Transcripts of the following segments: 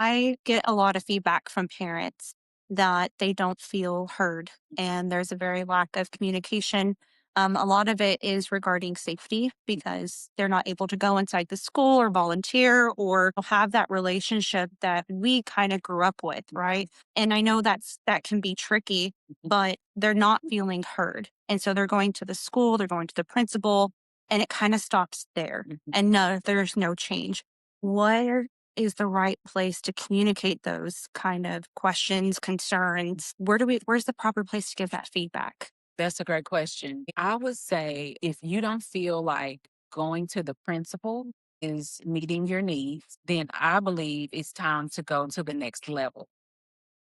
I get a lot of feedback from parents that they don't feel heard, and there's a very lack of communication. A lot of it is regarding safety because they're not able to go inside the school or volunteer or have that relationship that we kind of grew up with, right? And I know that can be tricky, but they're not feeling heard. And so they're going to the school, they're going to the principal, and it kind of stops there. And no, there's no change. What is the right place to communicate those kind of questions, concerns? Where's the proper place to give that feedback? That's a great question. I would say if you don't feel like going to the principal is meeting your needs, then I believe it's time to go to the next level.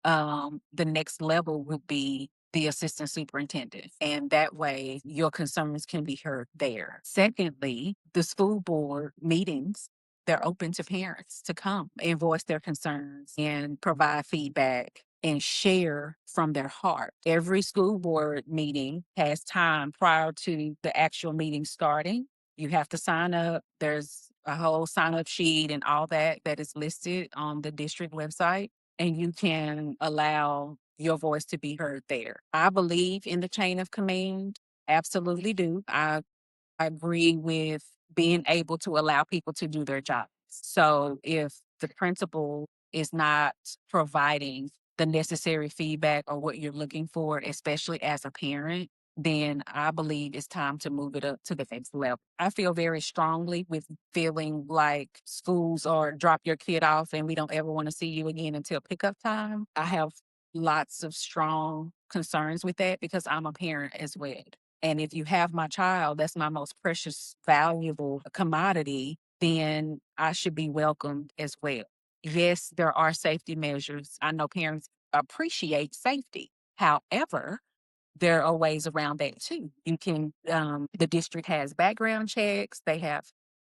The next level would be the assistant superintendent. And that way your concerns can be heard there. Secondly, the school board meetings, they're open to parents to come and voice their concerns and provide feedback and share from their heart. Every school board meeting has time prior to the actual meeting starting. You have to sign up. There's a whole sign up sheet and all that is listed on the district website, and you can allow your voice to be heard there. I believe in the chain of command. Absolutely do. I agree with being able to allow people to do their jobs. So if the principal is not providing the necessary feedback or what you're looking for, especially as a parent, then I believe it's time to move it up to the next level. I feel very strongly with feeling like schools are drop your kid off and we don't ever want to see you again until pickup time. I have lots of strong concerns with that because I'm a parent as well. And if you have my child, that's my most precious, valuable commodity, then I should be welcomed as well. Yes, there are safety measures. I know parents appreciate safety. However, there are ways around that too. You can, the district has background checks, they have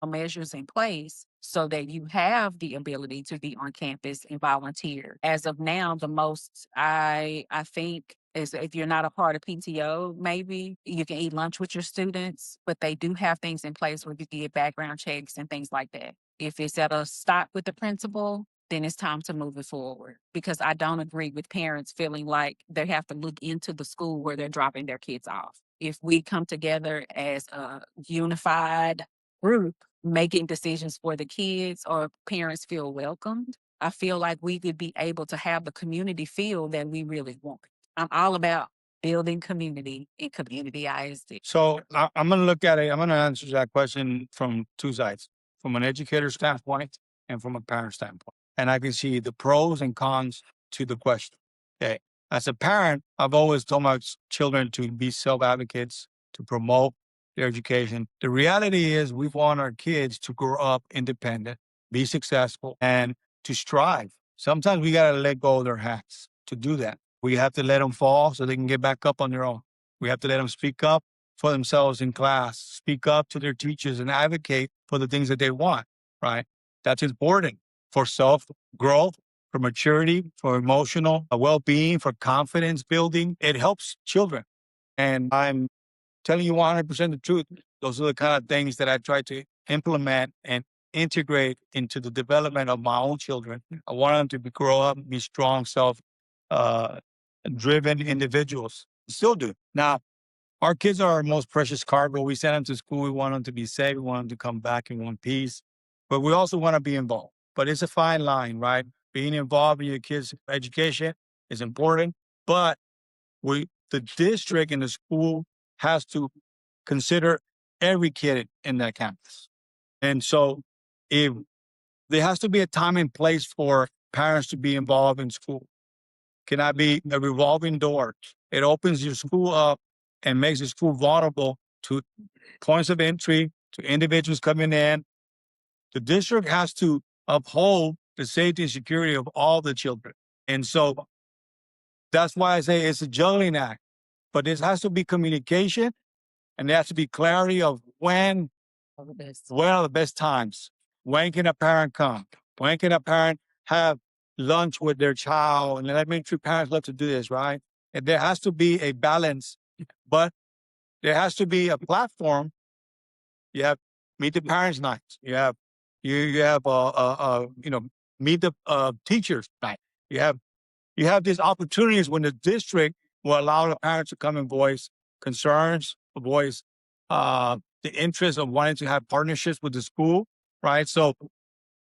measures in place so that you have the ability to be on campus and volunteer. As of now, the most I think is if you're not a part of PTO, maybe you can eat lunch with your students, but they do have things in place where you can get background checks and things like that. If it's at a stop with the principal, then it's time to move it forward because I don't agree with parents feeling like they have to look into the school where they're dropping their kids off. If we come together as a unified group making decisions for the kids or parents feel welcomed, I feel like we could be able to have the community feel that we really want. I'm all about building community and community ISD. So I'm going to look at it. I'm going to answer that question from two sides, from an educator standpoint and from a parent standpoint. And I can see the pros and cons to the question. Okay. As a parent, I've always told my children to be self advocates, to promote their education. The reality is, we want our kids to grow up independent, be successful, and to strive. Sometimes we got to let go of their hats to do that. We have to let them fall so they can get back up on their own. We have to let them speak up for themselves in class, speak up to their teachers and advocate for the things that they want, right? That's important for self growth, for maturity, for emotional well being, for confidence building. It helps children. And I'm telling you 100% the truth. Those are the kind of things that I try to implement and integrate into the development of my own children. I want them to grow up, be strong, self uh, driven individuals. Still do. Now, our kids are our most precious cargo. We send them to school. We want them to be safe. We want them to come back in one piece. But we also want to be involved. But it's a fine line, right? Being involved in your kids' education is important. But the district and the school has to consider every kid in that campus. And so if there has to be a time and place for parents to be involved in school. Cannot be a revolving door. It opens your school up and makes the school vulnerable to points of entry, to individuals coming in. The district has to uphold the safety and security of all the children. And so that's why I say it's a juggling act. But there has to be communication and there has to be clarity of when are the best times? When can a parent come? When can a parent have lunch with their child? And elementary parents love to do this, right? And there has to be a balance, but there has to be a platform. You have meet the parents nights. You have meet the teachers. Right. You have these opportunities when the district will allow the parents to come and voice concerns, voice the interest of wanting to have partnerships with the school, right? So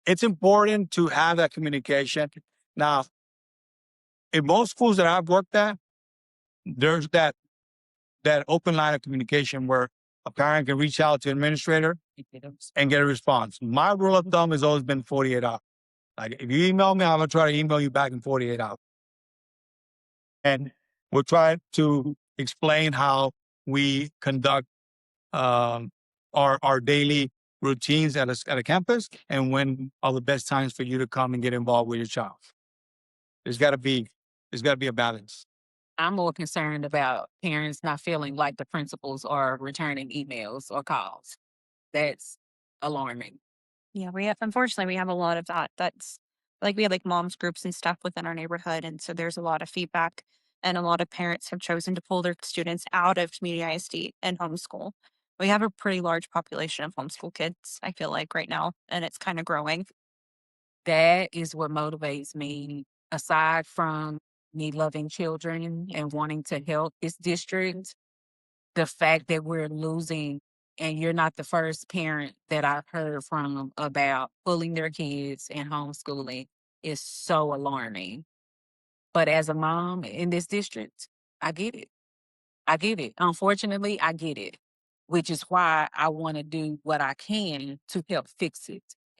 it's important to have that communication. Now, in most schools that I've worked at, there's that open line of communication where a parent can reach out to an administrator and get a response. My rule of thumb has always been 48 hours. Like if you email me, I'm gonna try to email you back in 48 hours. And we'll try to explain how we conduct our daily routines at a campus and when are the best times for you to come and get involved with your child. There's got to be a balance. I'm more concerned about parents not feeling like the principals are returning emails or calls. That's alarming. Yeah, unfortunately we have a lot of that. That's like we have like moms groups and stuff within our neighborhood, and so there's a lot of feedback, and a lot of parents have chosen to pull their students out of community ISD and homeschool. We have a pretty large population of homeschool kids, I feel like right now, and it's kind of growing. That is what motivates me, aside from me loving children and wanting to help this district. The fact that we're losing, and you're not the first parent that I've heard from about pulling their kids and homeschooling, is so alarming. But as a mom in this district, I get it. I get it. Unfortunately, I get it, which is why I want to do what I can to help fix it.